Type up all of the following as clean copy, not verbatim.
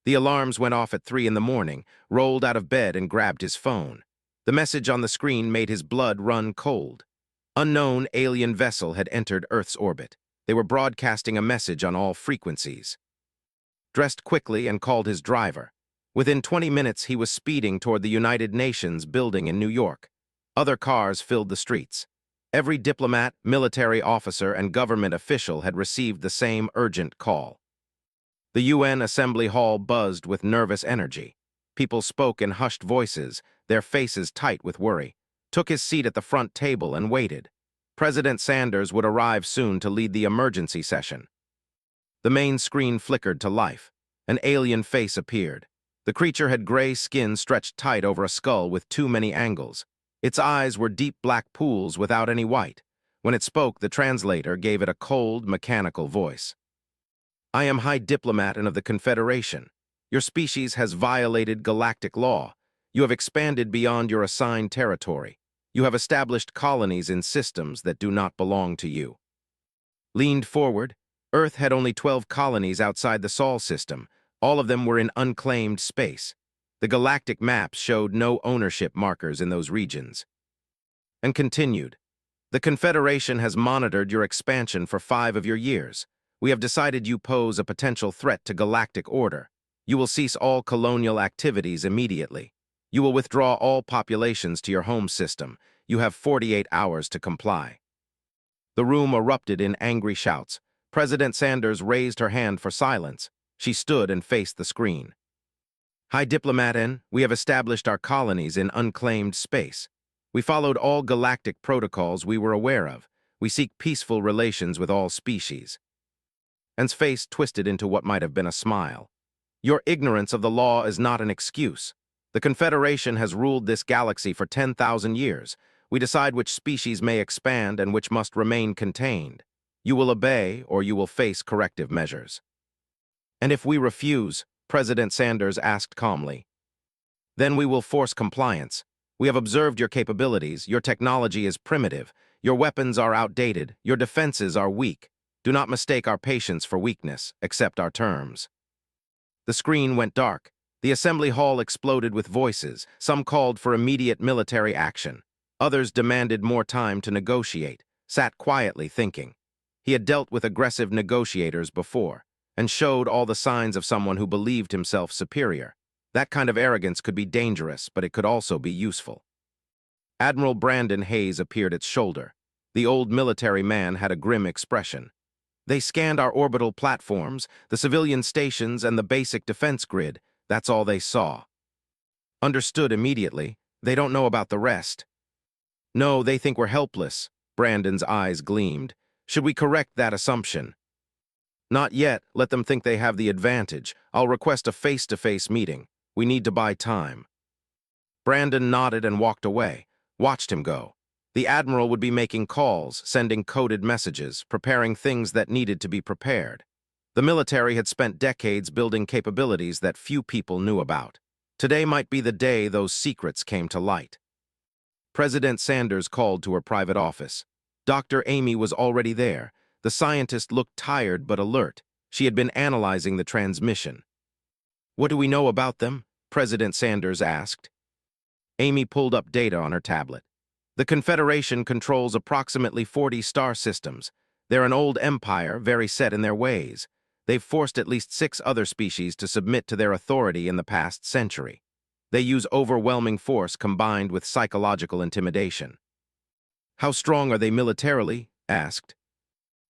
The alarms went off at 3 in the morning, rolled out of bed and grabbed his phone. The message on the screen made his blood run cold. Unknown alien vessel had entered Earth's orbit. They were broadcasting a message on all frequencies. Dressed quickly and called his driver. Within 20 minutes, he was speeding toward the United Nations building in New York. Other cars filled the streets. Every diplomat, military officer, and government official had received the same urgent call. The UN Assembly Hall buzzed with nervous energy. People spoke in hushed voices, their faces tight with worry, took his seat at the front table and waited. President Sanders would arrive soon to lead the emergency session. The main screen flickered to life. An alien face appeared. The creature had gray skin stretched tight over a skull with too many angles. Its eyes were deep black pools without any white. When it spoke, the translator gave it a cold, mechanical voice. I am High Diplomat and of the Confederation. Your species has violated galactic law. You have expanded beyond your assigned territory. You have established colonies in systems that do not belong to you. Leaned forward, Earth had only 12 colonies outside the Sol system. All of them were in unclaimed space. The galactic maps showed no ownership markers in those regions. And continued, the Confederation has monitored your expansion for 5 of your years. We have decided you pose a potential threat to galactic order. You will cease all colonial activities immediately. You will withdraw all populations to your home system. You have 48 hours to comply. The room erupted in angry shouts. President Sanders raised her hand for silence. She stood and faced the screen. High Diplomat N, we have established our colonies in unclaimed space. We followed all galactic protocols we were aware of. We seek peaceful relations with all species. N's face twisted into what might have been a smile. Your ignorance of the law is not an excuse. The Confederation has ruled this galaxy for 10,000 years. We decide which species may expand and which must remain contained. You will obey or you will face corrective measures. And if we refuse, President Sanders asked calmly, then we will force compliance. We have observed your capabilities. Your technology is primitive. Your weapons are outdated. Your defenses are weak. Do not mistake our patience for weakness. Accept our terms. The screen went dark. The assembly hall exploded with voices. Some called for immediate military action. Others demanded more time to negotiate, sat quietly thinking. He had dealt with aggressive negotiators before, and showed all the signs of someone who believed himself superior. That kind of arrogance could be dangerous, but it could also be useful. Admiral Brandon Hayes appeared at shoulder. The old military man had a grim expression. They scanned our orbital platforms, the civilian stations, and the basic defense grid. That's all they saw. Understood immediately. They don't know about the rest. No, they think we're helpless. Brandon's eyes gleamed. Should we correct that assumption? Not yet. Let them think they have the advantage. I'll request a face-to-face meeting. We need to buy time. Brandon nodded and walked away. Watched him go. The Admiral would be making calls, sending coded messages, preparing things that needed to be prepared. The military had spent decades building capabilities that few people knew about. Today might be the day those secrets came to light. President Sanders called to her private office. Dr. Amy was already there. The scientist looked tired but alert. She had been analyzing the transmission. What do we know about them? President Sanders asked. Amy pulled up data on her tablet. The Confederation controls approximately 40 star systems. They're an old empire, very set in their ways. They've forced at least 6 other species to submit to their authority in the past century. They use overwhelming force combined with psychological intimidation. How strong are they militarily? Asked.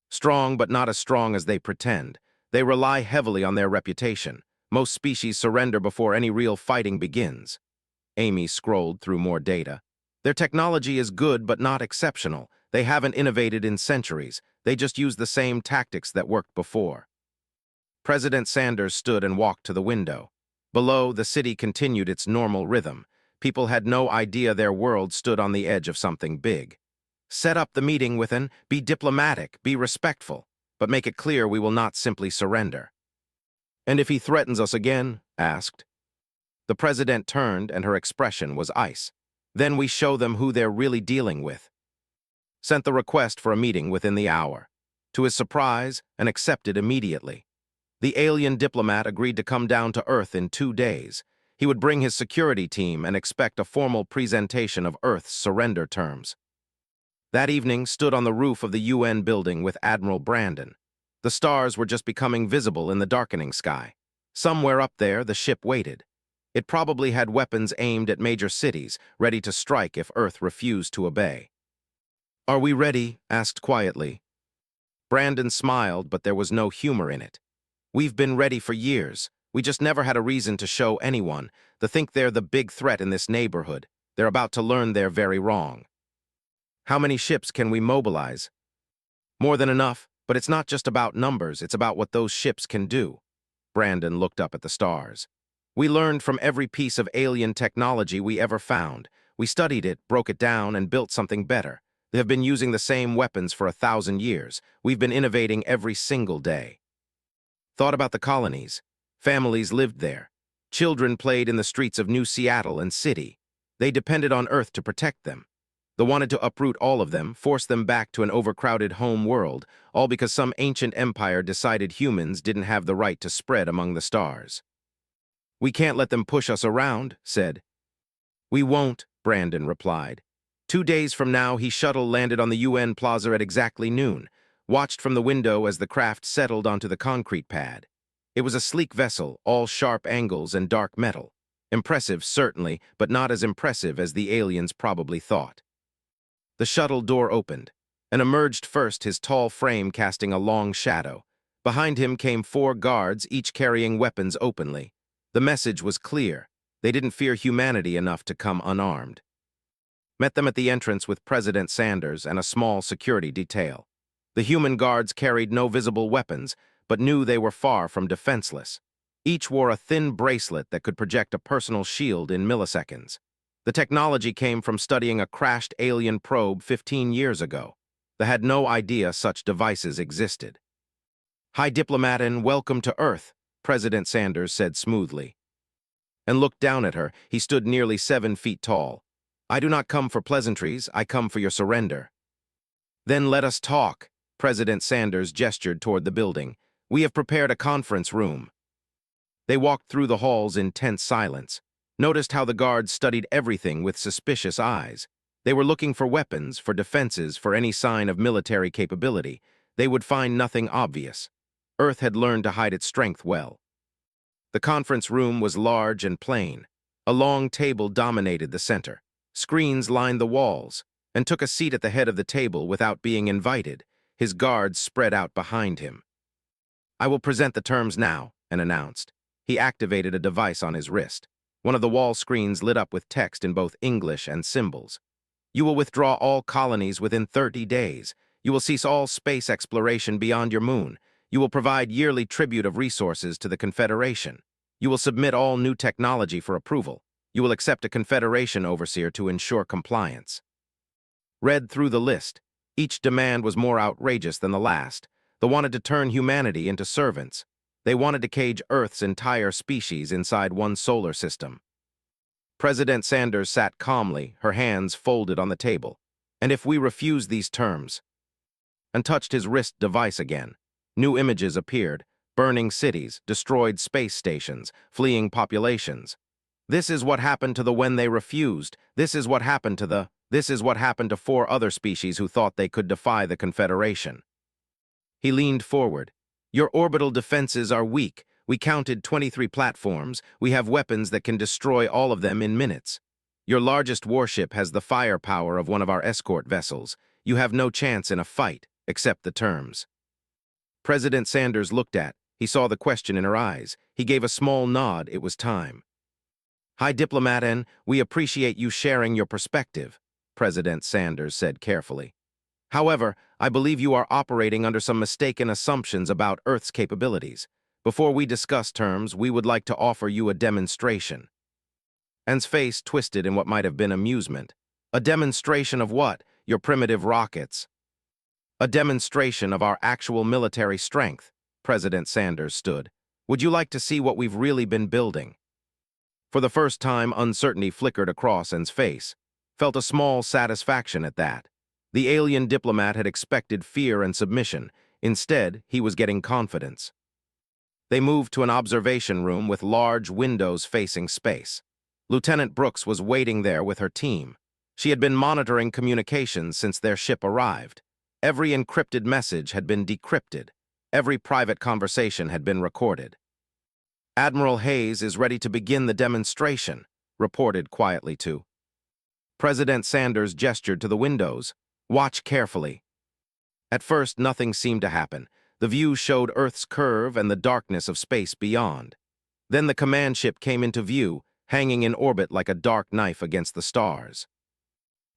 Strong, but not as strong as they pretend. They rely heavily on their reputation. Most species surrender before any real fighting begins. Amy scrolled through more data. Their technology is good but not exceptional. They haven't innovated in centuries. They just use the same tactics that worked before. President Sanders stood and walked to the window. Below, the city continued its normal rhythm. People had no idea their world stood on the edge of something big. Set up the meeting with an, be diplomatic, be respectful, but make it clear we will not simply surrender. And if he threatens us again? Asked. The president turned and her expression was ice. Then we show them who they're really dealing with. Sent the request for a meeting within the hour. To his surprise, and accepted immediately. The alien diplomat agreed to come down to Earth in 2 days. He would bring his security team and expect a formal presentation of Earth's surrender terms. That evening stood on the roof of the UN building with Admiral Brandon. The stars were just becoming visible in the darkening sky. Somewhere up there, the ship waited. It probably had weapons aimed at major cities, ready to strike if Earth refused to obey. "Are we ready?" asked quietly. Brandon smiled, but there was no humor in it. "We've been ready for years. We just never had a reason to show anyone. They think they're the big threat in this neighborhood. They're about to learn they're very wrong." "How many ships can we mobilize?" "More than enough, but it's not just about numbers, it's about what those ships can do." Brandon looked up at the stars. "We learned from every piece of alien technology we ever found. We studied it, broke it down, and built something better. They have been using the same weapons for 1,000 years. We've been innovating every single day." Thought about the colonies. Families lived there. Children played in the streets of New Seattle and City. They depended on Earth to protect them. They wanted to uproot all of them, force them back to an overcrowded home world, all because some ancient empire decided humans didn't have the right to spread among the stars. "We can't let them push us around," said. "We won't," Brandon replied. 2 days from now, his shuttle landed on the UN Plaza at exactly noon, watched from the window as the craft settled onto the concrete pad. It was a sleek vessel, all sharp angles and dark metal. Impressive, certainly, but not as impressive as the aliens probably thought. The shuttle door opened, and emerged first, his tall frame casting a long shadow. Behind him came 4 guards, each carrying weapons openly. The message was clear. They didn't fear humanity enough to come unarmed. Met them at the entrance with President Sanders and a small security detail. The human guards carried no visible weapons, but knew they were far from defenseless. Each wore a thin bracelet that could project a personal shield in milliseconds. The technology came from studying a crashed alien probe 15 years ago. They had no idea such devices existed. "Hi, Diplomat, and welcome to Earth," President Sanders said smoothly. And looked down at her. He stood nearly 7 feet tall. "I do not come for pleasantries, I come for your surrender." "Then let us talk." President Sanders gestured toward the building. "We have prepared a conference room." They walked through the halls in tense silence, noticed how the guards studied everything with suspicious eyes. They were looking for weapons, for defenses, for any sign of military capability. They would find nothing obvious. Earth had learned to hide its strength well. The conference room was large and plain. A long table dominated the center. Screens lined the walls, and took a seat at the head of the table without being invited. His guards spread out behind him. "I will present the terms now," and announced. He activated a device on his wrist. One of the wall screens lit up with text in both English and symbols. "You will withdraw all colonies within 30 days. You will cease all space exploration beyond your moon. You will provide yearly tribute of resources to the Confederation. You will submit all new technology for approval. You will accept a Confederation overseer to ensure compliance." Read through the list. Each demand was more outrageous than the last. They wanted to turn humanity into servants. They wanted to cage Earth's entire species inside one solar system. President Sanders sat calmly, her hands folded on the table. "And if we refuse these terms?" And touched his wrist device again. New images appeared. Burning cities, destroyed space stations, fleeing populations. "This is what happened to the when they refused. This is what happened to the... This is what happened to 4 other species who thought they could defy the Confederation." He leaned forward. "Your orbital defenses are weak. We counted 23 platforms. We have weapons that can destroy all of them in minutes. Your largest warship has the firepower of one of our escort vessels. You have no chance in a fight. Accept the terms." President Sanders looked at. He saw the question in her eyes. He gave a small nod. It was time. "Hi, Diplomat, and we appreciate you sharing your perspective," President Sanders said carefully. "However, I believe you are operating under some mistaken assumptions about Earth's capabilities. Before we discuss terms, we would like to offer you a demonstration." Anne's face twisted in what might have been amusement. "A demonstration of what? Your primitive rockets." "A demonstration of our actual military strength." President Sanders stood. "Would you like to see what we've really been building?" For the first time, uncertainty flickered across Anne's face. Felt a small satisfaction at that. The alien diplomat had expected fear and submission. Instead, he was getting confidence. They moved to an observation room with large windows facing space. Lieutenant Brooks was waiting there with her team. She had been monitoring communications since their ship arrived. Every encrypted message had been decrypted. Every private conversation had been recorded. Admiral Hayes is ready to begin the demonstration, reported quietly to. President Sanders gestured to the windows. Watch carefully. At first, nothing seemed to happen. The view showed Earth's curve and the darkness of space beyond. Then the command ship came into view, hanging in orbit like a dark knife against the stars.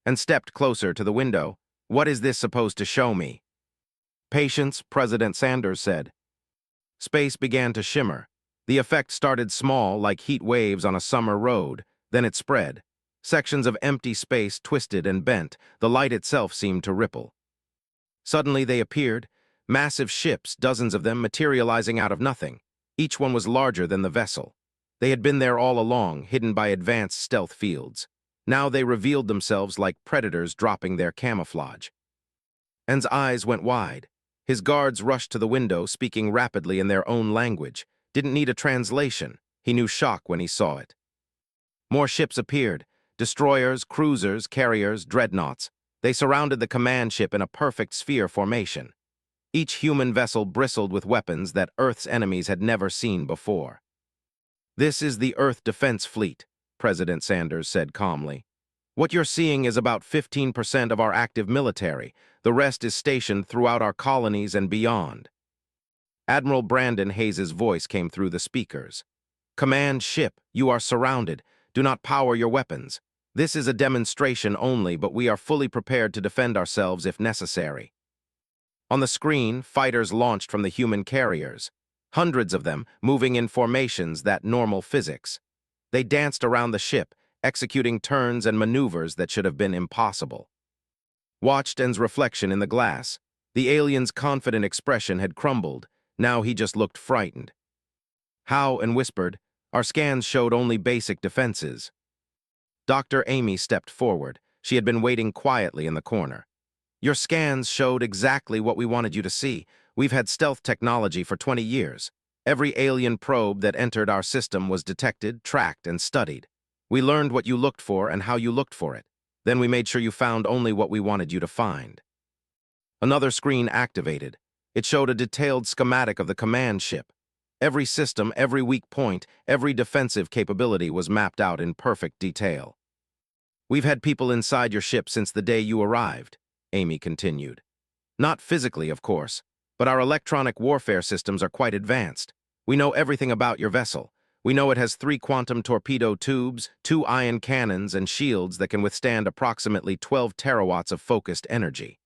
And stepped closer to the window. What is this supposed to show me? Patience, President Sanders said. Space began to shimmer. The effect started small, like heat waves on a summer road. Then it spread. Sections of empty space twisted and bent. The light itself seemed to ripple. Suddenly they appeared, massive ships, dozens of them materializing out of nothing. Each one was larger than the vessel. They had been there all along, hidden by advanced stealth fields. Now they revealed themselves like predators dropping their camouflage. En's eyes went wide. His guards rushed to the window, speaking rapidly in their own language. Didn't need a translation. He knew shock when he saw it. More ships appeared. Destroyers, cruisers, carriers, dreadnoughts. They surrounded the command ship in a perfect sphere formation. Each human vessel bristled with weapons that Earth's enemies had never seen before. This is the Earth Defense Fleet, President Sanders said calmly. What you're seeing is about 15% of our active military. The rest is stationed throughout our colonies and beyond. Admiral Brandon Hayes's voice came through the speakers. Command ship, you are surrounded. Do not power your weapons. This is a demonstration only, but we are fully prepared to defend ourselves if necessary. On the screen, fighters launched from the human carriers. Hundreds of them, moving in formations that normal physics. They danced around the ship, executing turns and maneuvers that should have been impossible. Watched En's reflection in the glass. The alien's confident expression had crumbled. Now he just looked frightened. How, En whispered, our scans showed only basic defenses. Dr. Amy stepped forward. She had been waiting quietly in the corner. Your scans showed exactly what we wanted you to see. We've had stealth technology for 20 years. Every alien probe that entered our system was detected, tracked, and studied. We learned what you looked for and how you looked for it. Then we made sure you found only what we wanted you to find. Another screen activated. It showed a detailed schematic of the command ship. Every system, every weak point, every defensive capability was mapped out in perfect detail. We've had people inside your ship since the day you arrived, Amy continued. Not physically, of course, but our electronic warfare systems are quite advanced. We know everything about your vessel. We know it has 3 quantum torpedo tubes, 2 ion cannons, and shields that can withstand approximately 12 terawatts of focused energy.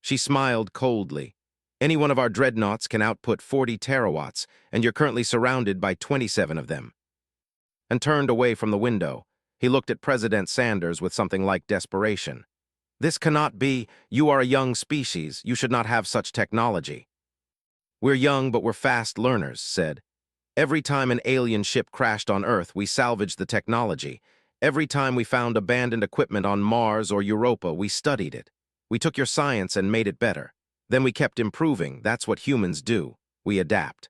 She smiled coldly. Any one of our dreadnoughts can output 40 terawatts, and you're currently surrounded by 27 of them. And turned away from the window. He looked at President Sanders with something like desperation. This cannot be. You are a young species. You should not have such technology. We're young, but we're fast learners, said. Every time an alien ship crashed on Earth, we salvaged the technology. Every time we found abandoned equipment on Mars or Europa, we studied it. We took your science and made it better. Then we kept improving. That's what humans do. We adapt.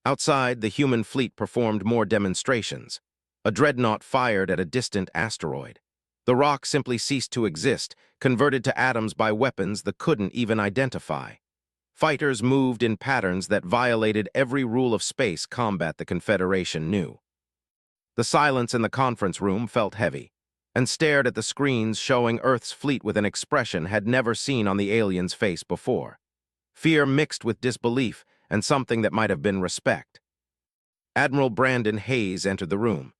Outside, the human fleet performed more demonstrations. A dreadnought fired at a distant asteroid. The rock simply ceased to exist, converted to atoms by weapons that couldn't even identify. Fighters moved in patterns that violated every rule of space combat the Confederation knew. The silence in the conference room felt heavy, and stared at the screens showing Earth's fleet with an expression had never seen on the alien's face before. Fear mixed with disbelief and something that might have been respect. Admiral Brandon Hayes entered the room.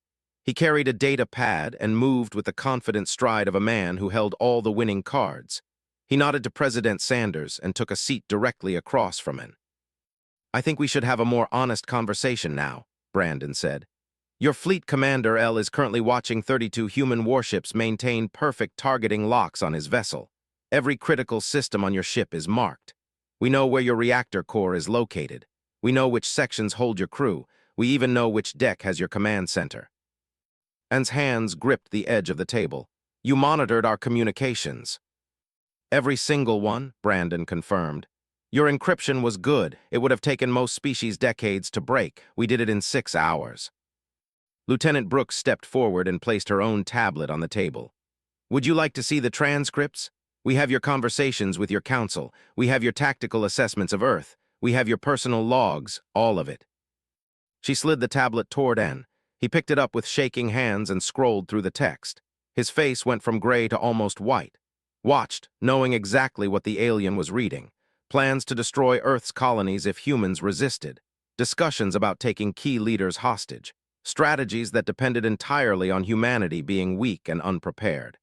He carried a data pad and moved with the confident stride of a man who held all the winning cards. He nodded to President Sanders and took a seat directly across from him. I think we should have a more honest conversation now, Brandon said. Your fleet commander, L, is currently watching 32 human warships maintain perfect targeting locks on his vessel. Every critical system on your ship is marked. We know where your reactor core is located. We know which sections hold your crew. We even know which deck has your command center. Anne's hands gripped the edge of the table. You monitored our communications. Every single one, Brandon confirmed. Your encryption was good. It would have taken most species decades to break. We did it in 6 hours. Lieutenant Brooks stepped forward and placed her own tablet on the table. Would you like to see the transcripts? We have your conversations with your council. We have your tactical assessments of Earth. We have your personal logs, all of it. She slid the tablet toward En. He picked it up with shaking hands and scrolled through the text. His face went from gray to almost white. Watched, knowing exactly what the alien was reading. Plans to destroy Earth's colonies if humans resisted. Discussions about taking key leaders hostage. Strategies that depended entirely on humanity being weak and unprepared.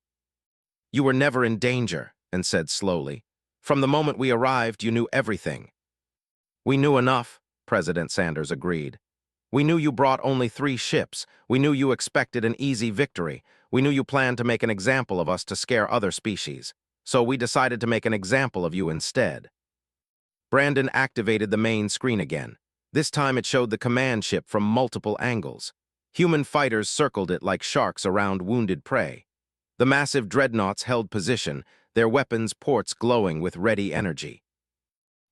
You were never in danger, En said slowly. From the moment we arrived, you knew everything. We knew enough, President Sanders agreed. We knew you brought only 3 ships. We knew you expected an easy victory. We knew you planned to make an example of us to scare other species. So we decided to make an example of you instead. Brandon activated the main screen again. This time it showed the command ship from multiple angles. Human fighters circled it like sharks around wounded prey. The massive dreadnoughts held position, their weapons' ports glowing with ready energy.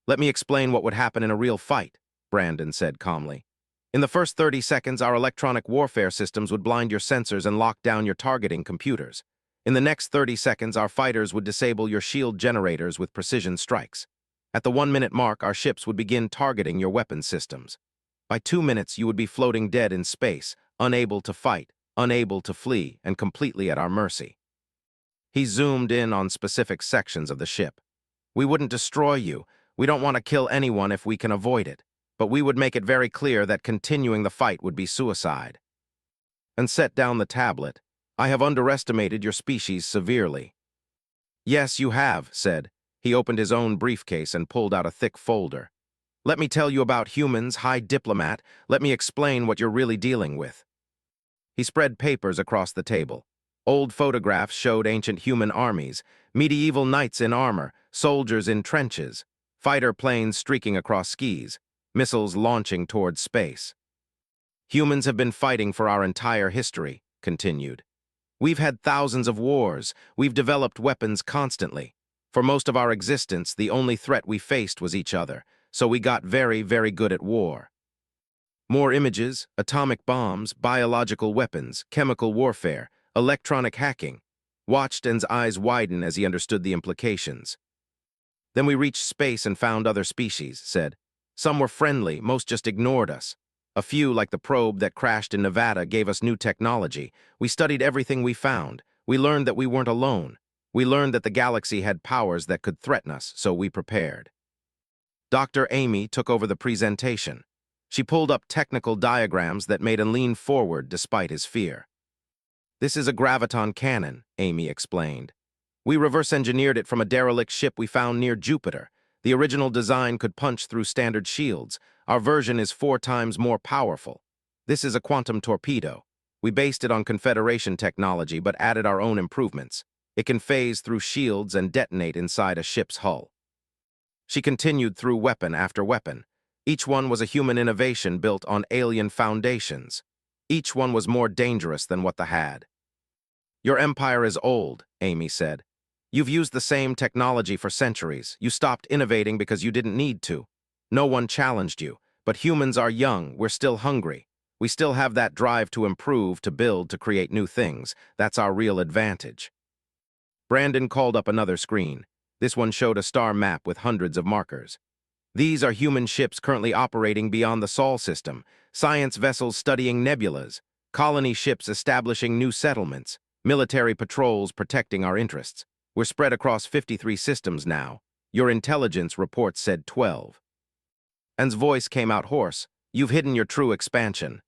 Let me explain what would happen in a real fight, Brandon said calmly. In the first 30 seconds, our electronic warfare systems would blind your sensors and lock down your targeting computers. In the next 30 seconds, our fighters would disable your shield generators with precision strikes. At the 1-minute mark, our ships would begin targeting your weapons systems. By 2 minutes, you would be floating dead in space, unable to fight, unable to flee, and completely at our mercy. He zoomed in on specific sections of the ship. We wouldn't destroy you. We don't want to kill anyone if we can avoid it. But we would make it very clear that continuing the fight would be suicide. And set down the tablet. I have underestimated your species severely. Yes, you have, said. He opened his own briefcase and pulled out a thick folder. Let me tell you about humans, High Diplomat. Let me explain what you're really dealing with. He spread papers across the table. Old photographs showed ancient human armies, medieval knights in armor, soldiers in trenches, fighter planes streaking across skis, missiles launching towards space. Humans have been fighting for our entire history, continued. We've had thousands of wars. We've developed weapons constantly. For most of our existence, the only threat we faced was each other, so we got very, very good at war. More images, atomic bombs, biological weapons, chemical warfare, electronic hacking. Watched En's eyes widen as he understood the implications. Then we reached space and found other species, said. Some were friendly, most just ignored us. A few, like the probe that crashed in Nevada, gave us new technology. We studied everything we found. We learned that we weren't alone. We learned that the galaxy had powers that could threaten us, so we prepared. Dr. Amy took over the presentation. She pulled up technical diagrams that made him lean forward despite his fear. This is a graviton cannon, Amy explained. We reverse-engineered it from a derelict ship we found near Jupiter. The original design could punch through standard shields. Our version is 4 times more powerful. This is a quantum torpedo. We based it on Confederation technology but added our own improvements. It can phase through shields and detonate inside a ship's hull. She continued through weapon after weapon. Each one was a human innovation built on alien foundations. Each one was more dangerous than what the had. Your empire is old, Amy said. You've used the same technology for centuries. You stopped innovating because you didn't need to. No one challenged you. But humans are young. We're still hungry. We still have that drive to improve, to build, to create new things. That's our real advantage. Brandon called up another screen. This one showed a star map with hundreds of markers. These are human ships currently operating beyond the Sol system, science vessels studying nebulas, colony ships establishing new settlements, military patrols protecting our interests. We're spread across 53 systems now. Your intelligence report said 12. En's voice came out hoarse. You've hidden your true expansion.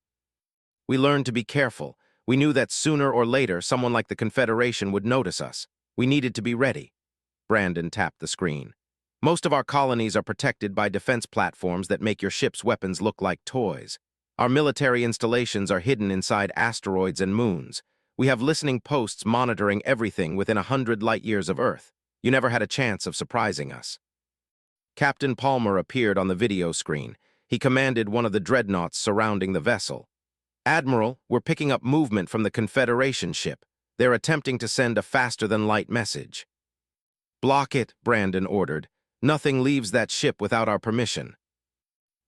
We learned to be careful. We knew that sooner or later someone like the Confederation would notice us. We needed to be ready. Brandon tapped the screen. Most of our colonies are protected by defense platforms that make your ship's weapons look like toys. Our military installations are hidden inside asteroids and moons. We have listening posts monitoring everything within 100 light-years of Earth. You never had a chance of surprising us. Captain Palmer appeared on the video screen. He commanded one of the dreadnoughts surrounding the vessel. Admiral, we're picking up movement from the Confederation ship. They're attempting to send a faster-than-light message. Block it, Brandon ordered. Nothing leaves that ship without our permission.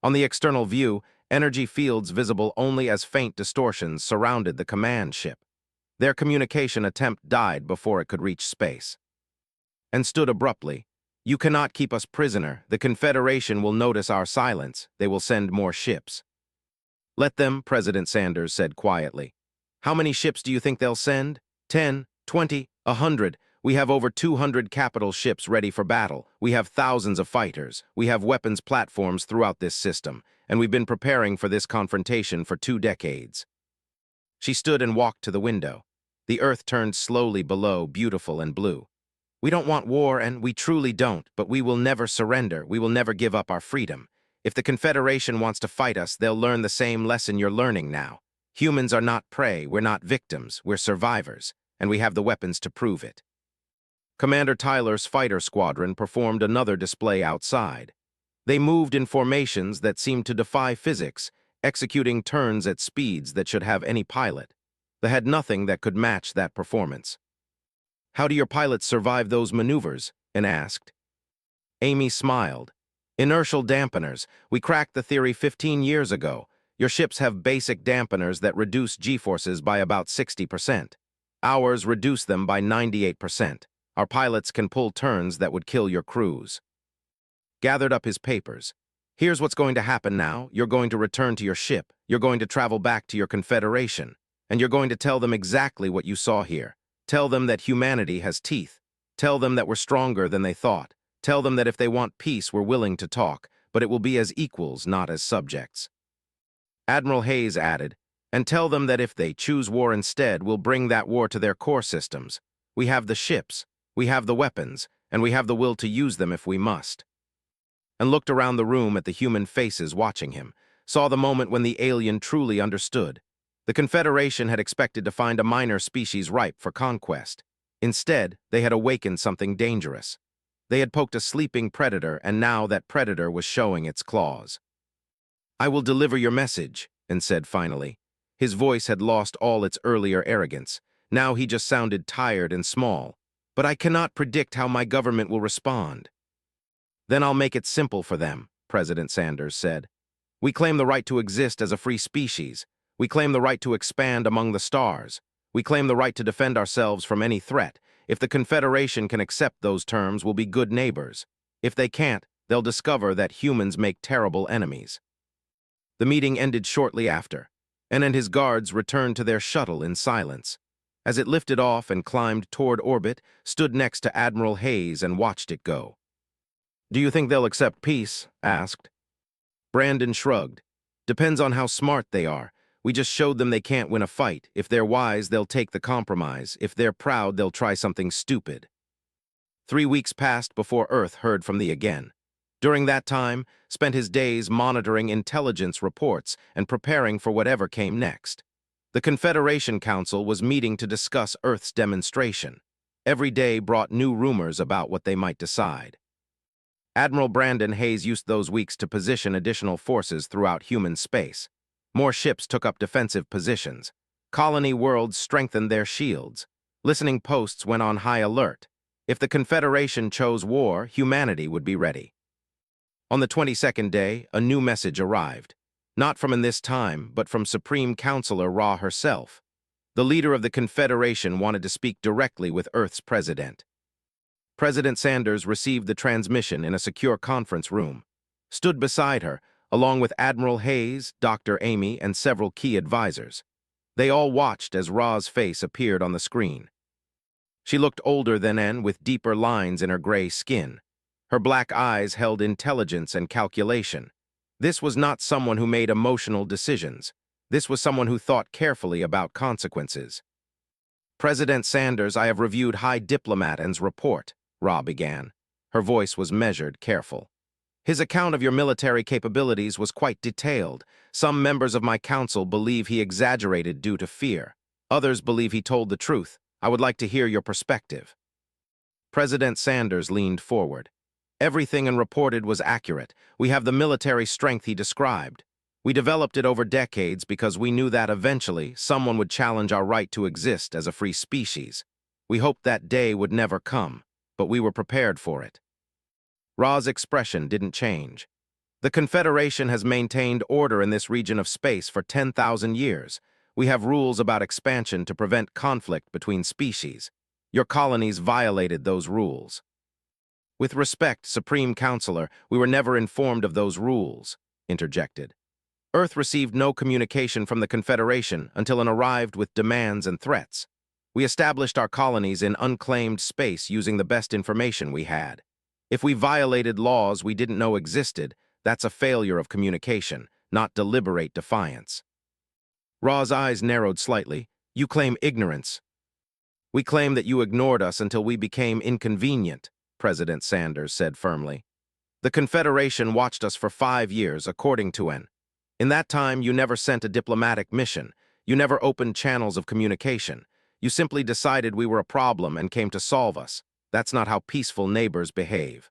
On the external view, energy fields visible only as faint distortions surrounded the command ship. Their communication attempt died before it could reach space. And stood abruptly. You cannot keep us prisoner. The Confederation will notice our silence. They will send more ships. Let them, President Sanders said quietly. How many ships do you think they'll send? 10, 20, 100. We have over 200 capital ships ready for battle. We have thousands of fighters. We have weapons platforms throughout this system, and we've been preparing for this confrontation for 2 decades. She stood and walked to the window. The earth turned slowly below, beautiful and blue. We don't want war, and we truly don't, but we will never surrender. We will never give up our freedom. If the Confederation wants to fight us, they'll learn the same lesson you're learning now. Humans are not prey, we're not victims, we're survivors, and we have the weapons to prove it. Commander Tyler's fighter squadron performed another display outside. They moved in formations that seemed to defy physics, executing turns at speeds that should have any pilot. They had nothing that could match that performance. How do your pilots survive those maneuvers? Anne asked. Amy smiled. Inertial dampeners. We cracked the theory 15 years ago. Your ships have basic dampeners that reduce G-forces by about 60%. Ours reduce them by 98%. Our pilots can pull turns that would kill your crews. Gathered up his papers. Here's what's going to happen now. You're going to return to your ship. You're going to travel back to your Confederation. And you're going to tell them exactly what you saw here. Tell them that humanity has teeth. Tell them that we're stronger than they thought. Tell them that if they want peace, we're willing to talk, but it will be as equals, not as subjects. Admiral Hayes added, and tell them that if they choose war instead, we'll bring that war to their core systems. We have the ships, we have the weapons, and we have the will to use them if we must. And looked around the room at the human faces watching him, saw the moment when the alien truly understood. The Confederation had expected to find a minor species ripe for conquest. Instead, they had awakened something dangerous. They had poked a sleeping predator, and now that predator was showing its claws. I will deliver your message, and said finally. His voice had lost all its earlier arrogance. Now he just sounded tired and small. But I cannot predict how my government will respond. Then I'll make it simple for them, President Sanders said. We claim the right to exist as a free species. We claim the right to expand among the stars. We claim the right to defend ourselves from any threat. If the Confederation can accept those terms, we'll be good neighbors. If they can't, they'll discover that humans make terrible enemies. The meeting ended shortly after, and his guards returned to their shuttle in silence. As it lifted off and climbed toward orbit, stood next to Admiral Hayes and watched it go. Do you think they'll accept peace? Asked. Brandon shrugged. Depends on how smart they are. We just showed them they can't win a fight. If they're wise, they'll take the compromise. If they're proud, they'll try something stupid. 3 weeks passed before Earth heard from thee again. During that time, spent his days monitoring intelligence reports and preparing for whatever came next. The Confederation Council was meeting to discuss Earth's demonstration. Every day brought new rumors about what they might decide. Admiral Brandon Hayes used those weeks to position additional forces throughout human space. More ships took up defensive positions. Colony worlds strengthened their shields. Listening posts went on high alert. If the Confederation chose war, humanity would be ready. On the 22nd day, a new message arrived. Not from in this time, but from Supreme Counselor Ra herself. The leader of the Confederation wanted to speak directly with Earth's president. President Sanders received the transmission in a secure conference room. Stood beside her, along with Admiral Hayes, Dr. Amy, and several key advisors. They all watched as Ra's face appeared on the screen. She looked older than Anne, with deeper lines in her gray skin. Her black eyes held intelligence and calculation. This was not someone who made emotional decisions. This was someone who thought carefully about consequences. President Sanders, I have reviewed High Diplomat's report, Ra began. Her voice was measured, careful. His account of your military capabilities was quite detailed. Some members of my council believe he exaggerated due to fear. Others believe he told the truth. I would like to hear your perspective. President Sanders leaned forward. Everything reported was accurate. We have the military strength he described. We developed it over decades because we knew that eventually someone would challenge our right to exist as a free species. We hoped that day would never come, but we were prepared for it. Ra's expression didn't change. The Confederation has maintained order in this region of space for 10,000 years. We have rules about expansion to prevent conflict between species. Your colonies violated those rules. With respect, Supreme Counselor, we were never informed of those rules, interjected. Earth received no communication from the Confederation until it arrived with demands and threats. We established our colonies in unclaimed space using the best information we had. If we violated laws we didn't know existed, that's a failure of communication, not deliberate defiance. Ra's eyes narrowed slightly. You claim ignorance. We claim that you ignored us until we became inconvenient, President Sanders said firmly. The Confederation watched us for 5 years, according to N. In that time, you never sent a diplomatic mission. You never opened channels of communication. You simply decided we were a problem and came to solve us. That's not how peaceful neighbors behave.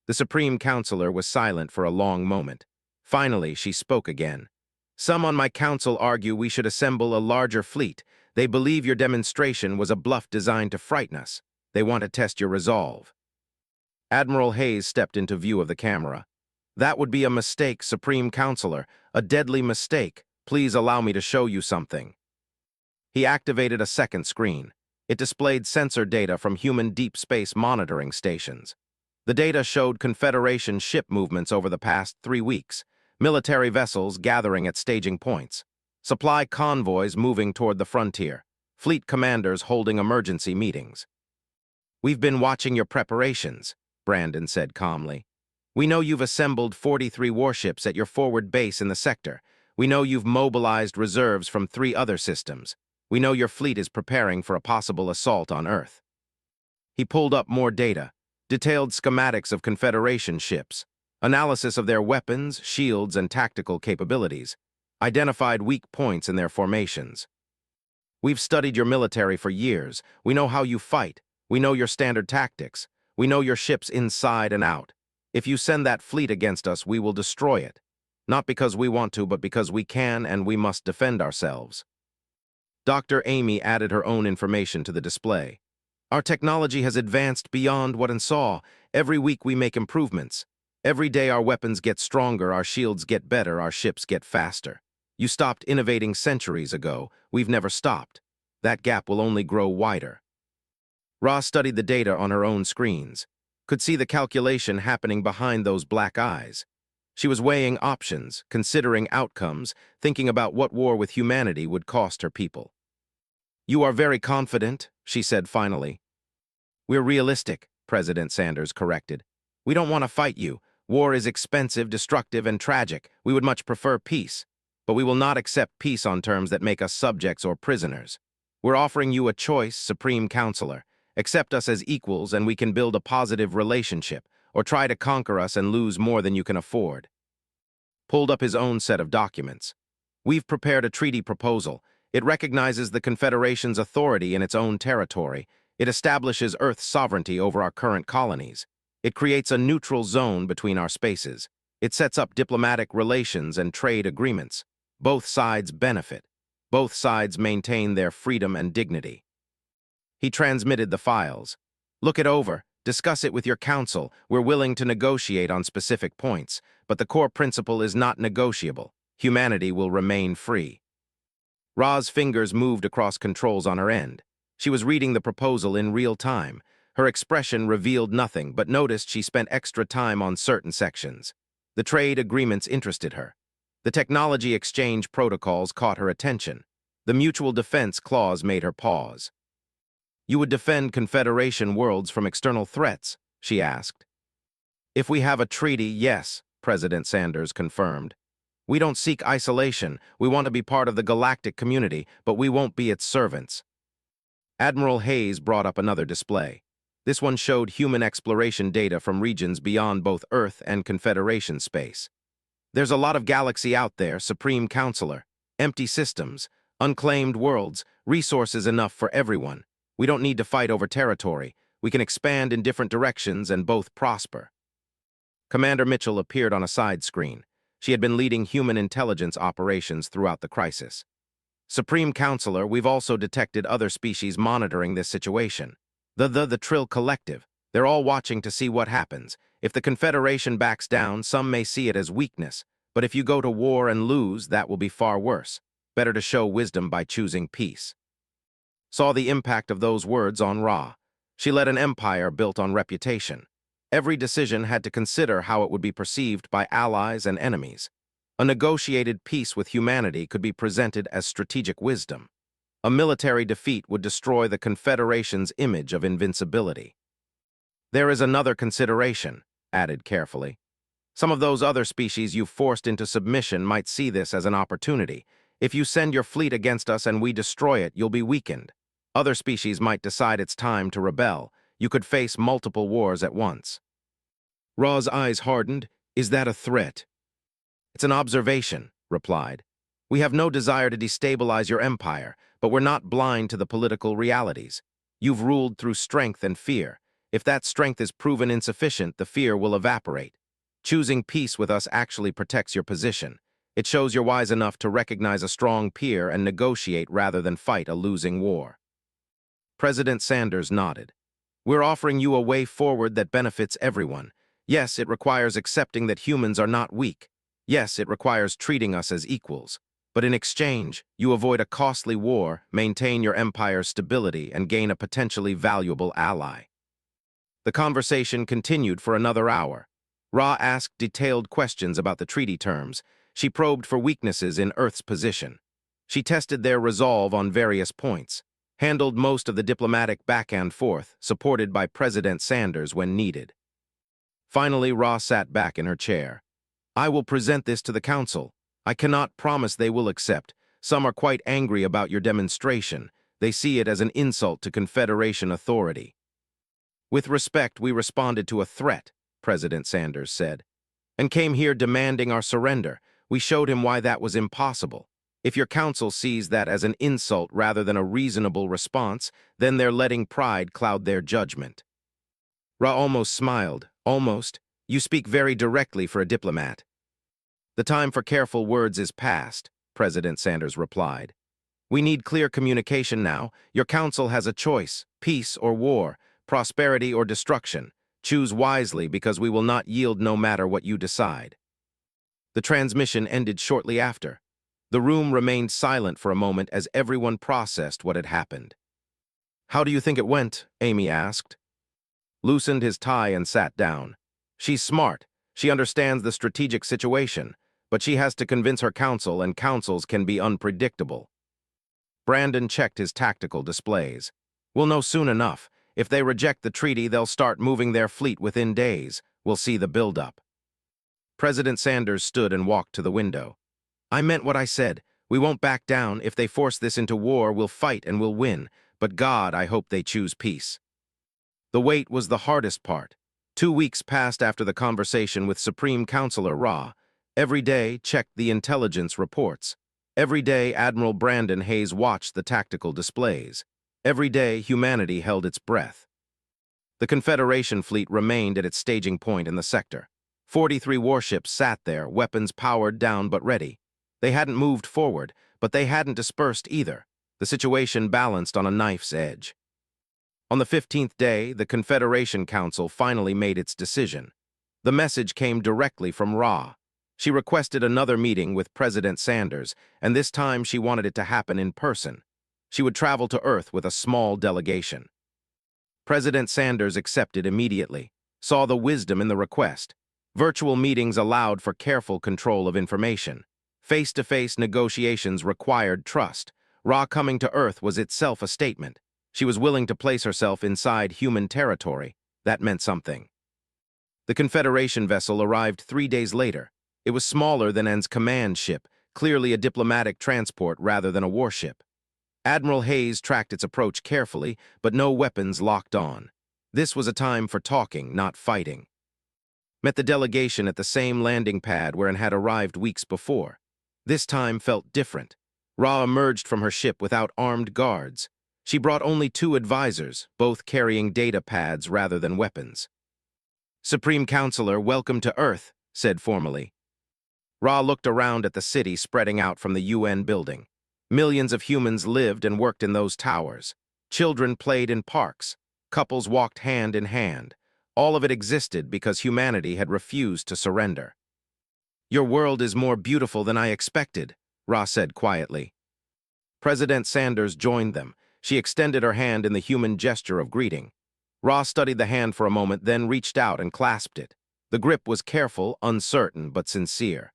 The Supreme Counselor was silent for a long moment. Finally, she spoke again. Some on my council argue we should assemble a larger fleet. They believe your demonstration was a bluff designed to frighten us. They want to test your resolve. Admiral Hayes stepped into view of the camera. That would be a mistake, Supreme Counselor, a deadly mistake. Please allow me to show you something. He activated a second screen. It displayed sensor data from human deep space monitoring stations. The data showed Confederation ship movements over the past 3 weeks, military vessels gathering at staging points, supply convoys moving toward the frontier, fleet commanders holding emergency meetings. We've been watching your preparations, Brandon said calmly. We know you've assembled 43 warships at your forward base in the sector. We know you've mobilized reserves from 3 other systems. We know your fleet is preparing for a possible assault on Earth. He pulled up more data, detailed schematics of Confederation ships, analysis of their weapons, shields, and tactical capabilities, identified weak points in their formations. We've studied your military for years. We know how you fight. We know your standard tactics. We know your ships inside and out. If you send that fleet against us, we will destroy it. Not because we want to, but because we can and we must defend ourselves. Dr. Amy added her own information to the display. Our technology has advanced beyond what one saw. Every week we make improvements. Every day our weapons get stronger, our shields get better, our ships get faster. You stopped innovating centuries ago. We've never stopped. That gap will only grow wider. Ra studied the data on her own screens, could see the calculation happening behind those black eyes. She was weighing options, considering outcomes, thinking about what war with humanity would cost her people. You are very confident, she said finally. We're realistic, President Sanders corrected. We don't want to fight you. War is expensive, destructive, and tragic. We would much prefer peace. But we will not accept peace on terms that make us subjects or prisoners. We're offering you a choice, Supreme Counselor. Accept us as equals and we can build a positive relationship, or try to conquer us and lose more than you can afford. Pulled up his own set of documents. We've prepared a treaty proposal. It recognizes the Confederation's authority in its own territory. It establishes Earth's sovereignty over our current colonies. It creates a neutral zone between our spaces. It sets up diplomatic relations and trade agreements. Both sides benefit. Both sides maintain their freedom and dignity. He transmitted the files. Look it over. Discuss it with your council. We're willing to negotiate on specific points, but the core principle is not negotiable. Humanity will remain free. Ra's fingers moved across controls on her end. She was reading the proposal in real time. Her expression revealed nothing, but noticed she spent extra time on certain sections. The trade agreements interested her. The technology exchange protocols caught her attention. The mutual defense clause made her pause. You would defend Confederation worlds from external threats, she asked. If we have a treaty, yes, President Sanders confirmed. We don't seek isolation. We want to be part of the galactic community, but we won't be its servants. Admiral Hayes brought up another display. This one showed human exploration data from regions beyond both Earth and Confederation space. There's a lot of galaxy out there, Supreme Counselor. Empty systems, unclaimed worlds, resources enough for everyone. We don't need to fight over territory. We can expand in different directions and both prosper. Commander Mitchell appeared on a side screen. She had been leading human intelligence operations throughout the crisis. Supreme Counselor, we've also detected other species monitoring this situation. The Trill Collective. They're all watching to see what happens. If the Confederation backs down, some may see it as weakness, but if you go to war and lose, that will be far worse. Better to show wisdom by choosing peace. Saw the impact of those words on Ra. She led an empire built on reputation. Every decision had to consider how it would be perceived by allies and enemies. A negotiated peace with humanity could be presented as strategic wisdom. A military defeat would destroy the Confederation's image of invincibility. There is another consideration, added carefully. Some of those other species you've forced into submission might see this as an opportunity. If you send your fleet against us and we destroy it, you'll be weakened. Other species might decide it's time to rebel. You could face multiple wars at once. Ra's eyes hardened. Is that a threat? It's an observation, replied. We have no desire to destabilize your empire, but we're not blind to the political realities. You've ruled through strength and fear. If that strength is proven insufficient, the fear will evaporate. Choosing peace with us actually protects your position. It shows you're wise enough to recognize a strong peer and negotiate rather than fight a losing war. President Sanders nodded. We're offering you a way forward that benefits everyone. Yes, it requires accepting that humans are not weak. Yes, it requires treating us as equals. But in exchange, you avoid a costly war, maintain your empire's stability, and gain a potentially valuable ally. The conversation continued for another hour. Ra asked detailed questions about the treaty terms. She probed for weaknesses in Earth's position. She tested their resolve on various points, handled most of the diplomatic back and forth, supported by President Sanders when needed. Finally, Ra sat back in her chair. I will present this to the Council. I cannot promise they will accept. Some are quite angry about your demonstration. They see it as an insult to Confederation authority. With respect, we responded to a threat, President Sanders said, and came here demanding our surrender. We showed him why that was impossible. If your council sees that as an insult rather than a reasonable response, then they're letting pride cloud their judgment. Ra almost smiled. Almost. You speak very directly for a diplomat. The time for careful words is past, President Sanders replied. We need clear communication now. Your council has a choice, peace or war, prosperity or destruction. Choose wisely because we will not yield no matter what you decide. The transmission ended shortly after. The room remained silent for a moment as everyone processed what had happened. How do you think it went? Amy asked. Loosened his tie and sat down. She's smart. She understands the strategic situation, but she has to convince her council, and councils can be unpredictable. Brandon checked his tactical displays. We'll know soon enough. If they reject the treaty, they'll start moving their fleet within days. We'll see the buildup. President Sanders stood and walked to the window. I meant what I said. We won't back down. If they force this into war, we'll fight and we'll win. But God, I hope they choose peace. The wait was the hardest part. 2 weeks passed after the conversation with Supreme Counselor Ra. Every day checked the intelligence reports. Every day Admiral Brandon Hayes watched the tactical displays. Every day humanity held its breath. The Confederation fleet remained at its staging point in the sector. 43 warships sat there, weapons powered down but ready. They hadn't moved forward, but they hadn't dispersed either. The situation balanced on a knife's edge. On the 15th day, the Confederation Council finally made its decision. The message came directly from Ra. She requested another meeting with President Sanders, and this time she wanted it to happen in person. She would travel to Earth with a small delegation. President Sanders accepted immediately, saw the wisdom in the request. Virtual meetings allowed for careful control of information. Face-to-face negotiations required trust. Ra coming to Earth was itself a statement. She was willing to place herself inside human territory. That meant something. The Confederation vessel arrived 3 days later. It was smaller than N's command ship, clearly a diplomatic transport rather than a warship. Admiral Hayes tracked its approach carefully, but no weapons locked on. This was a time for talking, not fighting. Met the delegation at the same landing pad where N had arrived weeks before. This time felt different. Ra emerged from her ship without armed guards. She brought only 2 advisors, both carrying data pads rather than weapons. Supreme Counselor, welcome to Earth, said formally. Ra looked around at the city spreading out from the UN building. Millions of humans lived and worked in those towers. Children played in parks. Couples walked hand in hand. All of it existed because humanity had refused to surrender. "Your world is more beautiful than I expected," Ra said quietly. President Sanders joined them. She extended her hand in the human gesture of greeting. Ra studied the hand for a moment, then reached out and clasped it. The grip was careful, uncertain, but sincere.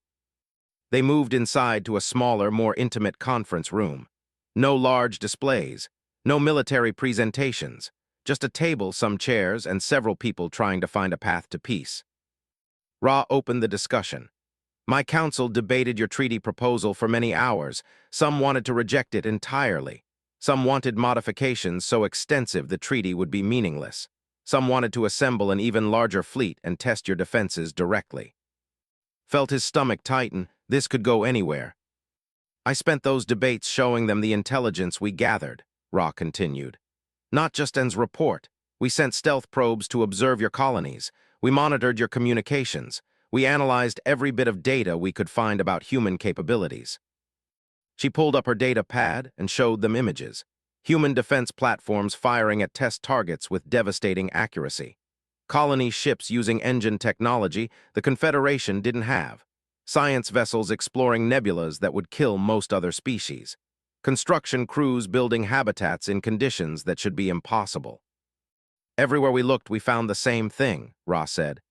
They moved inside to a smaller, more intimate conference room. No large displays, no military presentations, just a table, some chairs, and several people trying to find a path to peace. Ra opened the discussion. "My council debated your treaty proposal for many hours. Some wanted to reject it entirely. Some wanted modifications so extensive the treaty would be meaningless. Some wanted to assemble an even larger fleet and test your defenses directly." Felt his stomach tighten. This could go anywhere. "I spent those debates showing them the intelligence we gathered," Ra continued. "Not just as report. We sent stealth probes to observe your colonies. We monitored your communications. We analyzed every bit of data we could find about human capabilities." She pulled up her data pad and showed them images. Human defense platforms firing at test targets with devastating accuracy. Colony ships using engine technology the Confederation didn't have. Science vessels exploring nebulas that would kill most other species. Construction crews building habitats in conditions that should be impossible. "Everywhere we looked, we found the same thing," Ra said.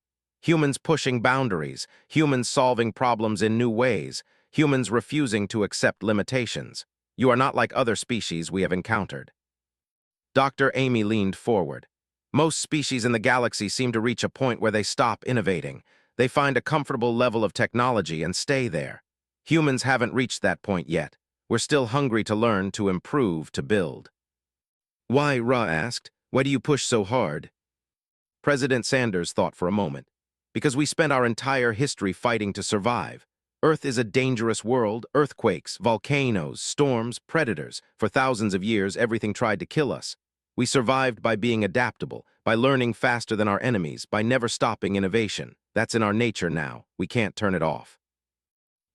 "Humans pushing boundaries, humans solving problems in new ways, humans refusing to accept limitations. You are not like other species we have encountered." Dr. Amy leaned forward. "Most species in the galaxy seem to reach a point where they stop innovating. They find a comfortable level of technology and stay there. Humans haven't reached that point yet. We're still hungry to learn, to improve, to build." "Why?" Ra asked. "Why do you push so hard?" President Sanders thought for a moment. "Because we spent our entire history fighting to survive. Earth is a dangerous world. Earthquakes, volcanoes, storms, predators. For thousands of years, everything tried to kill us. We survived by being adaptable, by learning faster than our enemies, by never stopping innovation. That's in our nature now. We can't turn it off."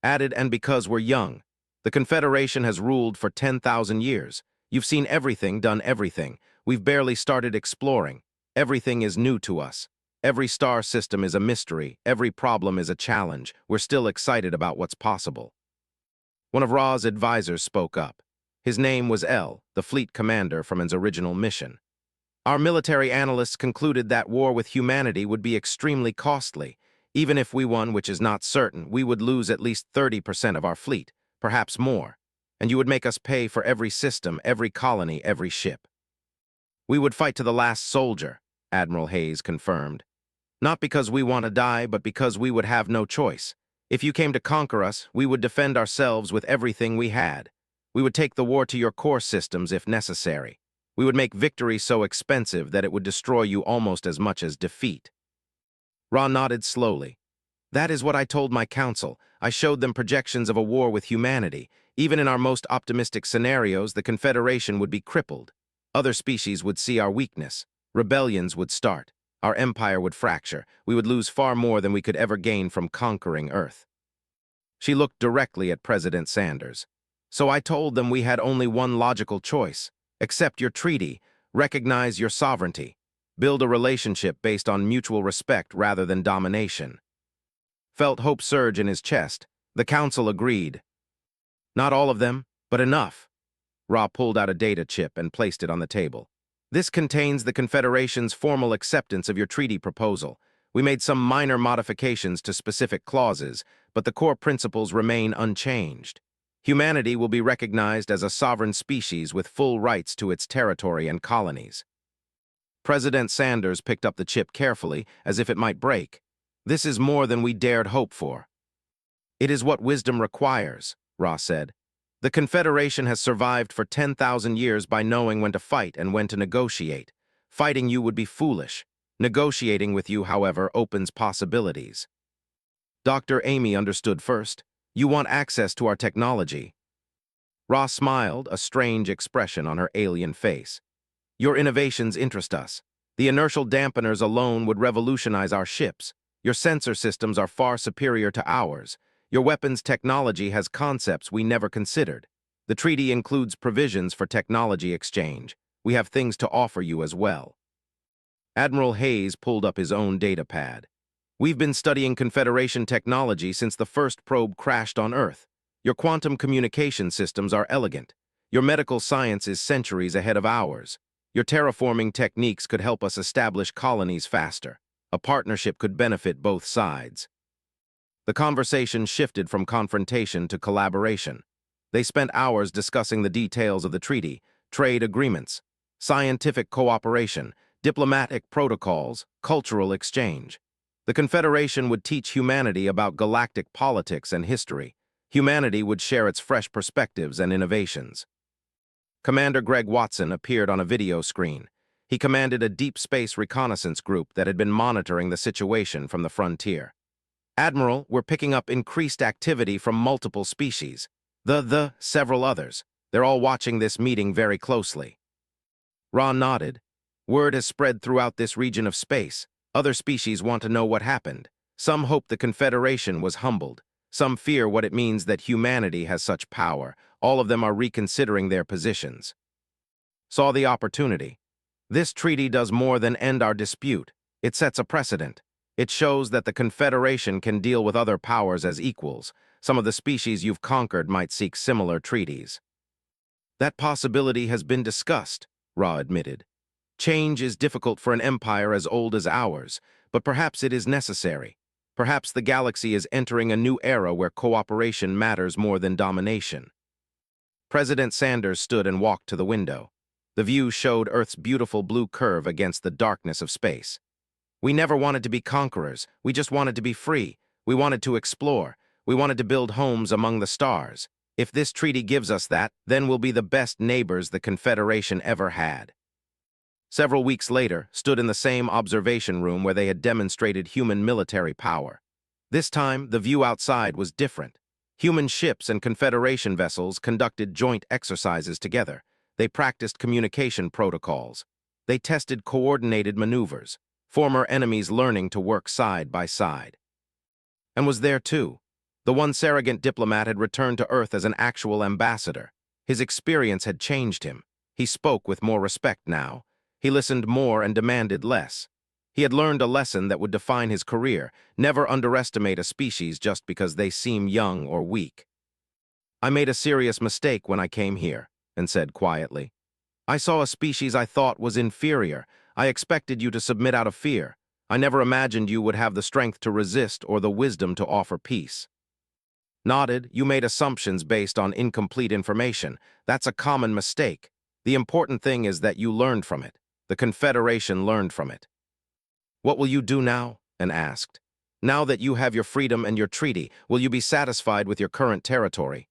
Added, "And because we're young. The Confederation has ruled for 10,000 years. You've seen everything, done everything. We've barely started exploring. Everything is new to us. Every star system is a mystery. Every problem is a challenge. We're still excited about what's possible." One of Ra's advisors spoke up. His name was El, the fleet commander from his original mission. "Our military analysts concluded that war with humanity would be extremely costly. Even if we won, which is not certain, we would lose at least 30% of our fleet, perhaps more. And you would make us pay for every system, every colony, every ship." "We would fight to the last soldier," Admiral Hayes confirmed. "Not because we want to die, but because we would have no choice. If you came to conquer us, we would defend ourselves with everything we had. We would take the war to your core systems if necessary. We would make victory so expensive that it would destroy you almost as much as defeat." Ra nodded slowly. "That is what I told my council. I showed them projections of a war with humanity. Even in our most optimistic scenarios, the Confederation would be crippled. Other species would see our weakness. Rebellions would start. Our empire would fracture. We would lose far more than we could ever gain from conquering Earth." She looked directly at President Sanders. "So I told them we had only one logical choice. Accept your treaty. Recognize your sovereignty. Build a relationship based on mutual respect rather than domination." Felt hope surge in his chest. The council agreed. "Not all of them, but enough." Ra pulled out a data chip and placed it on the table. "This contains the Confederation's formal acceptance of your treaty proposal. We made some minor modifications to specific clauses, but the core principles remain unchanged. Humanity will be recognized as a sovereign species with full rights to its territory and colonies." President Sanders picked up the chip carefully, as if it might break. "This is more than we dared hope for." "It is what wisdom requires," Ra said. "The Confederation has survived for 10,000 years by knowing when to fight and when to negotiate. Fighting you would be foolish. Negotiating with you, however, opens possibilities." Dr. Amy understood first. "You want access to our technology." Ra smiled, a strange expression on her alien face. "Your innovations interest us. The inertial dampeners alone would revolutionize our ships. Your sensor systems are far superior to ours. Your weapons technology has concepts we never considered. The treaty includes provisions for technology exchange. We have things to offer you as well." Admiral Hayes pulled up his own data pad. We've been studying Confederation technology since the first probe crashed on Earth. Your quantum communication systems are elegant. Your medical science is centuries ahead of ours. Your terraforming techniques could help us establish colonies faster. A partnership could benefit both sides. The conversation shifted from confrontation to collaboration. They spent hours discussing the details of the treaty, trade agreements, scientific cooperation, diplomatic protocols, cultural exchange. The Confederation would teach humanity about galactic politics and history. Humanity would share its fresh perspectives and innovations. Commander Greg Watson appeared on a video screen. He commanded a deep space reconnaissance group that had been monitoring the situation from the frontier. Admiral, we're picking up increased activity from multiple species. Several others. They're all watching this meeting very closely. Ra nodded. Word has spread throughout this region of space. Other species want to know what happened. Some hope the Confederation was humbled. Some fear what it means that humanity has such power. All of them are reconsidering their positions. Saw the opportunity. This treaty does more than end our dispute. It sets a precedent. It shows that the Confederation can deal with other powers as equals. Some of the species you've conquered might seek similar treaties. That possibility has been discussed, Ra admitted. Change is difficult for an empire as old as ours, but perhaps it is necessary. Perhaps the galaxy is entering a new era where cooperation matters more than domination. President Sanders stood and walked to the window. The view showed Earth's beautiful blue curve against the darkness of space. We never wanted to be conquerors. We just wanted to be free. We wanted to explore. We wanted to build homes among the stars. If this treaty gives us that, then we'll be the best neighbors the Confederation ever had. Several weeks later, stood in the same observation room where they had demonstrated human military power. This time, the view outside was different. Human ships and Confederation vessels conducted joint exercises together. They practiced communication protocols. They tested coordinated maneuvers. Former enemies learning to work side by side. And was there too. The one surrogate diplomat had returned to Earth as an actual ambassador. His experience had changed him. He spoke with more respect now. He listened more and demanded less. He had learned a lesson that would define his career: never underestimate a species just because they seem young or weak. I made a serious mistake when I came here, and said quietly. I saw a species I thought was inferior. I expected you to submit out of fear. I never imagined you would have the strength to resist or the wisdom to offer peace. Nodded. You made assumptions based on incomplete information. That's a common mistake. The important thing is that you learned from it. The Confederation learned from it. What will you do now? And asked. Now that you have your freedom and your treaty, will you be satisfied with your current territory?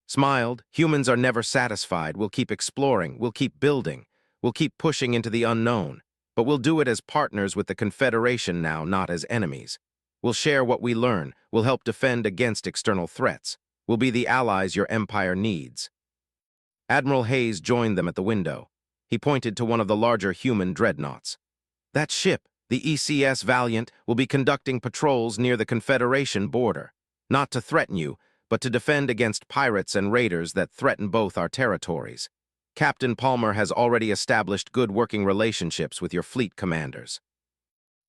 Smiled. Humans are never satisfied. We'll keep exploring. We'll keep building. We'll keep pushing into the unknown, but we'll do it as partners with the Confederation now, not as enemies. We'll share what we learn. We'll help defend against external threats. We'll be the allies your empire needs. Admiral Hayes joined them at the window. He pointed to one of the larger human dreadnoughts. That ship, the ECS Valiant, will be conducting patrols near the Confederation border, not to threaten you, but to defend against pirates and raiders that threaten both our territories. Captain Palmer has already established good working relationships with your fleet commanders.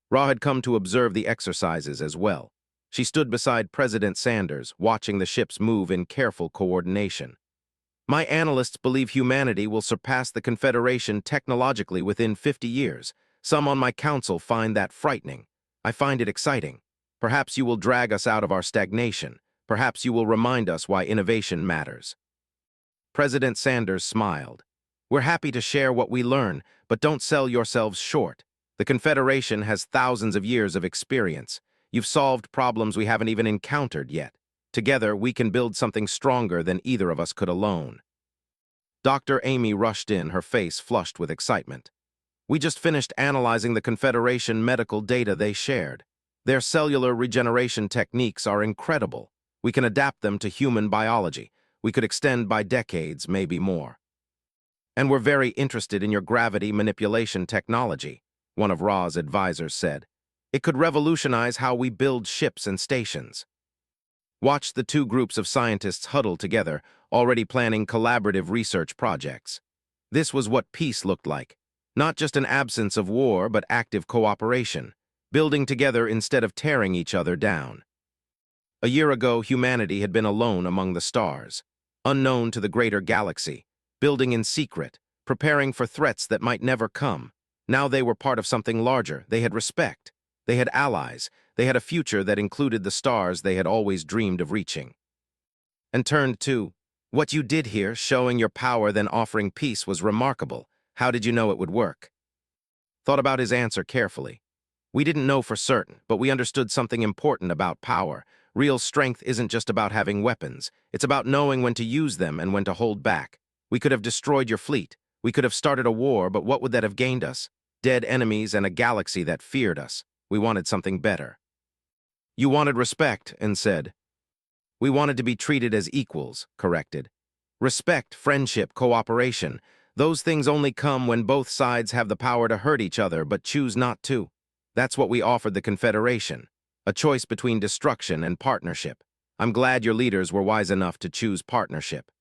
Ra had come to observe the exercises as well. She stood beside President Sanders, watching the ships move in careful coordination. My analysts believe humanity will surpass the Confederation technologically within 50 years. Some on my council find that frightening. I find it exciting. Perhaps you will drag us out of our stagnation. Perhaps you will remind us why innovation matters. President Sanders smiled. We're happy to share what we learn, but don't sell yourselves short. The Confederation has thousands of years of experience. You've solved problems we haven't even encountered yet. Together, we can build something stronger than either of us could alone. Dr. Amy rushed in, her face flushed with excitement. We just finished analyzing the Confederation medical data they shared. Their cellular regeneration techniques are incredible. We can adapt them to human biology. We could extend by decades, maybe more. And we're very interested in your gravity manipulation technology, one of Ra's advisors said. It could revolutionize how we build ships and stations. Watch the two groups of scientists huddle together, already planning collaborative research projects. This was what peace looked like. Not just an absence of war, but active cooperation, building together instead of tearing each other down. A year ago, humanity had been alone among the stars, unknown to the greater galaxy, building in secret, preparing for threats that might never come. Now they were part of something larger. They had respect. They had allies. They had a future that included the stars they had always dreamed of reaching. And turned to, "What you did here, showing your power then offering peace, was remarkable. How did you know it would work?" Thought about his answer carefully. We didn't know for certain, but we understood something important about power. Real strength isn't just about having weapons. It's about knowing when to use them and when to hold back. We could have destroyed your fleet. We could have started a war, but what would that have gained us? Dead enemies and a galaxy that feared us. We wanted something better. You wanted respect, and said. We wanted to be treated as equals, corrected. Respect, friendship, cooperation. Those things only come when both sides have the power to hurt each other but choose not to. That's what we offered the Confederation, a choice between destruction and partnership. I'm glad your leaders were wise enough to choose partnership.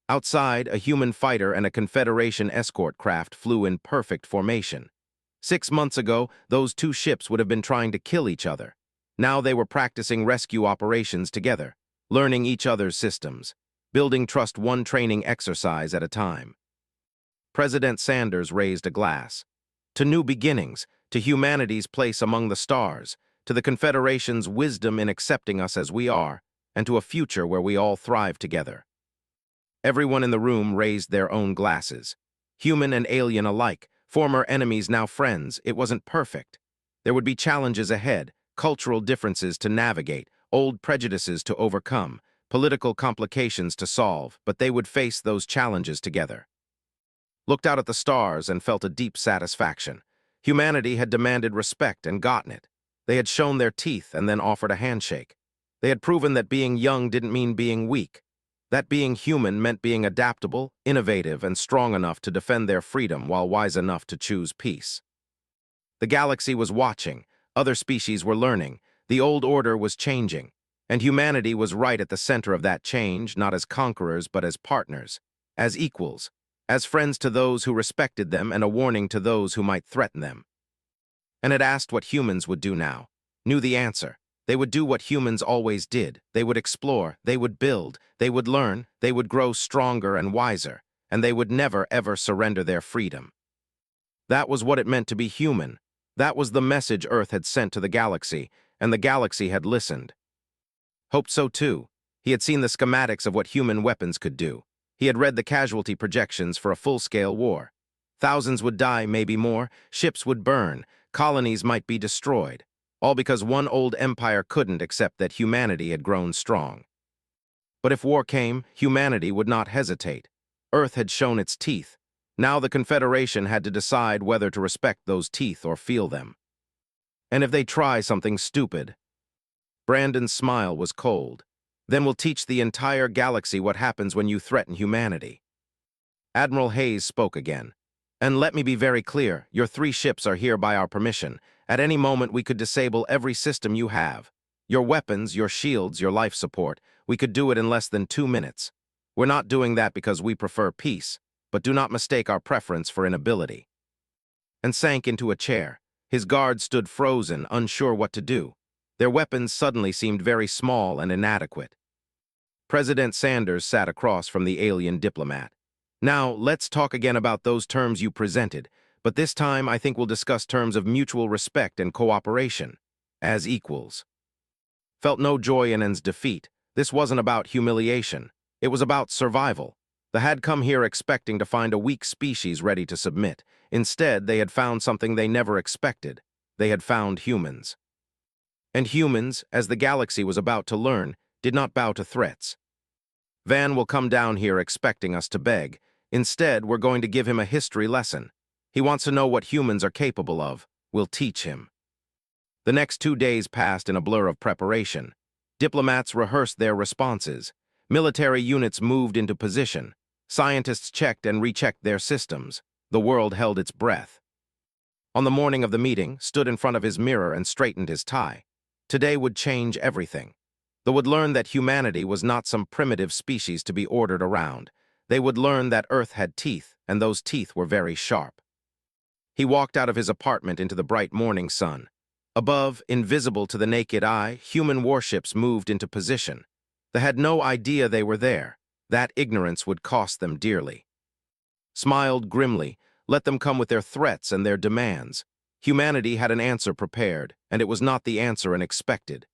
Outside, a human fighter and a Confederation escort craft flew in perfect formation. 6 months ago, those two ships would have been trying to kill each other. Now they were practicing rescue operations together, learning each other's systems, building trust one training exercise at a time. President Sanders raised a glass. To new beginnings, to humanity's place among the stars, to the Confederation's wisdom in accepting us as we are, and to a future where we all thrive together. Everyone in the room raised their own glasses. Human and alien alike, former enemies now friends. It wasn't perfect. There would be challenges ahead, cultural differences to navigate, old prejudices to overcome, political complications to solve, but they would face those challenges together. Looked out at the stars and felt a deep satisfaction. Humanity had demanded respect and gotten it. They had shown their teeth and then offered a handshake. They had proven that being young didn't mean being weak. That being human meant being adaptable, innovative, and strong enough to defend their freedom while wise enough to choose peace. The galaxy was watching. Other species were learning. The old order was changing. And humanity was right at the center of that change, not as conquerors but as partners, as equals, as friends to those who respected them and a warning to those who might threaten them. And it asked what humans would do now. Knew the answer. They would do what humans always did. They would explore, they would build, they would learn, they would grow stronger and wiser, and they would never, ever surrender their freedom. That was what it meant to be human. That was the message Earth had sent to the galaxy, and the galaxy had listened. Hoped so too. He had seen the schematics of what human weapons could do. He had read the casualty projections for a full-scale war. Thousands would die, maybe more. Ships would burn. Colonies might be destroyed. All because one old empire couldn't accept that humanity had grown strong. But if war came, humanity would not hesitate. Earth had shown its teeth. Now the Confederation had to decide whether to respect those teeth or feel them. And if they try something stupid. Brandon's smile was cold. Then we'll teach the entire galaxy what happens when you threaten humanity. Admiral Hayes spoke again. And let me be very clear, your 3 ships are here by our permission. At any moment we could disable every system you have. Your weapons, your shields, your life support. We could do it in less than 2 minutes. We're not doing that because we prefer peace, but do not mistake our preference for inability. And sank into a chair. His guards stood frozen, unsure what to do. Their weapons suddenly seemed very small and inadequate. President Sanders sat across from the alien diplomat. Now, let's talk again about those terms you presented, but this time I think we'll discuss terms of mutual respect and cooperation, as equals. Felt no joy in N's defeat. This wasn't about humiliation. It was about survival. They had come here expecting to find a weak species ready to submit. Instead, they had found something they never expected. They had found humans. And humans, as the galaxy was about to learn, did not bow to threats. Van will come down here expecting us to beg. Instead, we're going to give him a history lesson. He wants to know what humans are capable of. We'll teach him. The next 2 days passed in a blur of preparation. Diplomats rehearsed their responses. Military units moved into position. Scientists checked and rechecked their systems. The world held its breath. On the morning of the meeting, stood in front of his mirror and straightened his tie. Today would change everything. They would learn that humanity was not some primitive species to be ordered around. They would learn that Earth had teeth, and those teeth were very sharp. He walked out of his apartment into the bright morning sun. Above, invisible to the naked eye, human warships moved into position. They had no idea they were there. That ignorance would cost them dearly. Smiled grimly, let them come with their threats and their demands. Humanity had an answer prepared, and it was not the answer unexpected.